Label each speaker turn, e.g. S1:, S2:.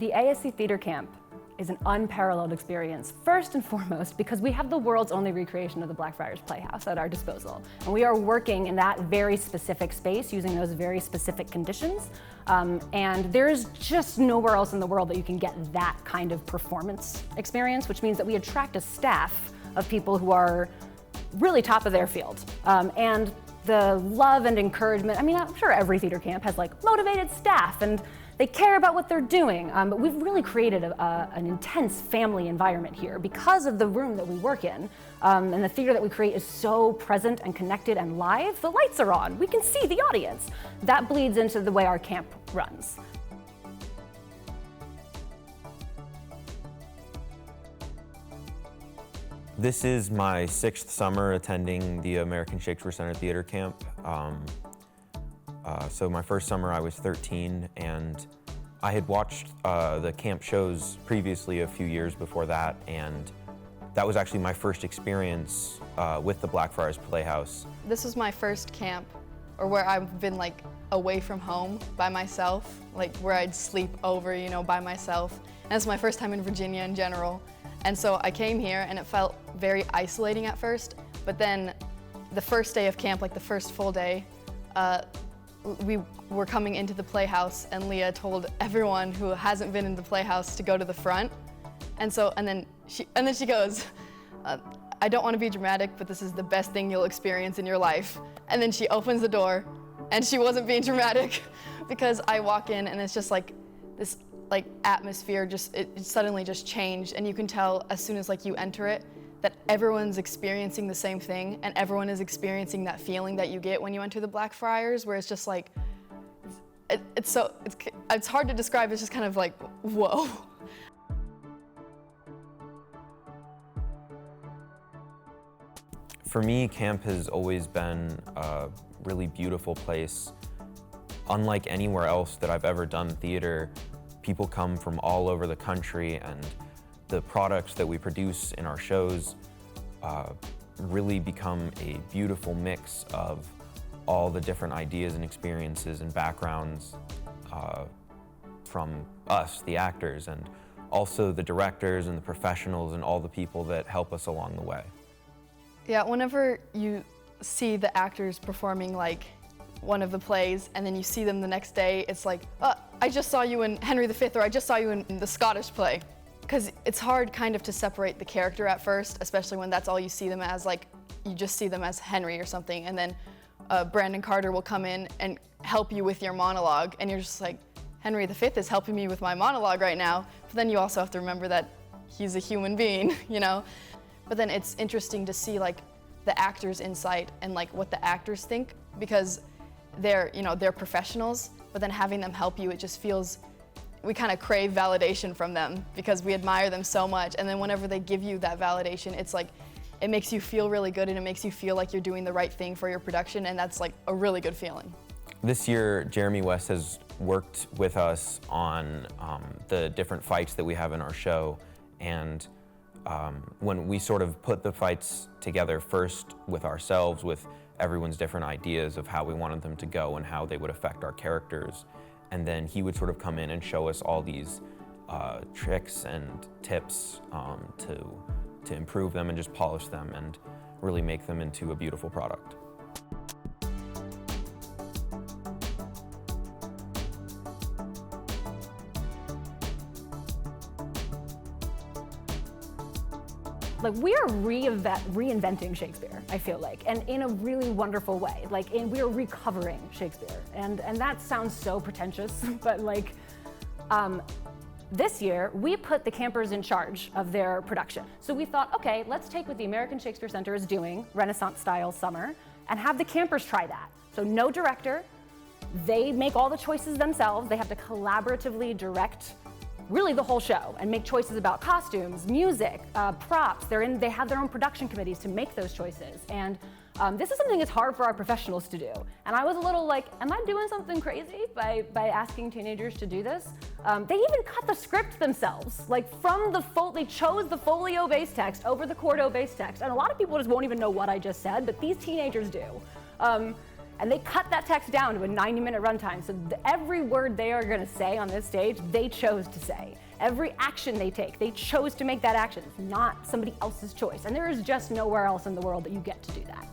S1: The ASC Theater Camp is an unparalleled experience, first and foremost because we have the world's only recreation of the Blackfriars Playhouse at our disposal. And we are working in that very specific space using those very specific conditions. And there's just nowhere else in the world that you can get that kind of performance experience, which means that we attract a staff of people who are really top of their field. And the love and encouragement, I mean, I'm sure every theater camp has like motivated staff and they care about what they're doing, but we've really created an intense family environment here because of the room that we work in. And the theater that we create is so present and connected and live. The lights are on, we can see the audience. That bleeds into the way our camp runs.
S2: This is my 6th summer attending the American Shakespeare Center Theater Camp. So my first summer I was 13, and I had watched the camp shows previously a few years before that, and that was actually my first experience with the Blackfriars Playhouse.
S3: This was my first camp, or where I've been like away from home by myself, like where I'd sleep over, you know, by myself. And it's my first time in Virginia in general. And so I came here and it felt very isolating at first, but then the first day of camp, like the first full day, we were coming into the Playhouse and Leah told everyone who hasn't been in the Playhouse to go to the front. And then she goes, I don't want to be dramatic, but this is the best thing you'll experience in your life. And then she opens the door and she wasn't being dramatic because I walk in and it's just like this like atmosphere, it suddenly just changed, and you can tell as soon as like you enter it that everyone's experiencing the same thing, and everyone is experiencing that feeling that you get when you enter the Blackfriars, where it's just like, it's hard to describe, it's just kind of like, whoa.
S2: For me, camp has always been a really beautiful place. Unlike anywhere else that I've ever done theater, people come from all over the country, and the products that we produce in our shows really become a beautiful mix of all the different ideas and experiences and backgrounds from us, the actors, and also the directors and the professionals and all the people that help us along the way.
S3: Yeah, whenever you see the actors performing like one of the plays and then you see them the next day, it's like, I just saw you in Henry V, or I just saw you in the Scottish play. Because it's hard kind of to separate the character at first, especially when that's all you see them as, like you just see them as Henry or something, and then Brandon Carter will come in and help you with your monologue, and you're just like, Henry V is helping me with my monologue right now, but then you also have to remember that he's a human being, you know? But then it's interesting to see like the actors' insight and like what the actors think, because they're professionals, but then having them help you, it just feels, we kind of crave validation from them because we admire them so much. And then whenever they give you that validation, it's like, it makes you feel really good, and it makes you feel like you're doing the right thing for your production, and that's like a really good feeling.
S2: This year, Jeremy West has worked with us on the different fights that we have in our show, and when we sort of put the fights together first with ourselves, with everyone's different ideas of how we wanted them to go and how they would affect our characters. And then he would sort of come in and show us all these tricks and tips to improve them and just polish them and really make them into a beautiful product.
S1: Like, we are reinventing Shakespeare, I feel like, and in a really wonderful way. And we are recovering Shakespeare. And that sounds so pretentious, but like, this year, we put the campers in charge of their production. So we thought, okay, let's take what the American Shakespeare Center is doing, Renaissance-style summer, and have the campers try that. So no director, they make all the choices themselves. They have to collaboratively direct really the whole show and make choices about costumes, music, props. They have their own production committees to make those choices. And this is something that's hard for our professionals to do. And I was a little like, am I doing something crazy by asking teenagers to do this? They even cut the script themselves, like they chose the folio base text over the quarto base text. And a lot of people just won't even know what I just said, but these teenagers do. And they cut that text down to a 90-minute runtime. So every word they are going to say on this stage, they chose to say. Every action they take, they chose to make that action. It's not somebody else's choice. And there is just nowhere else in the world that you get to do that.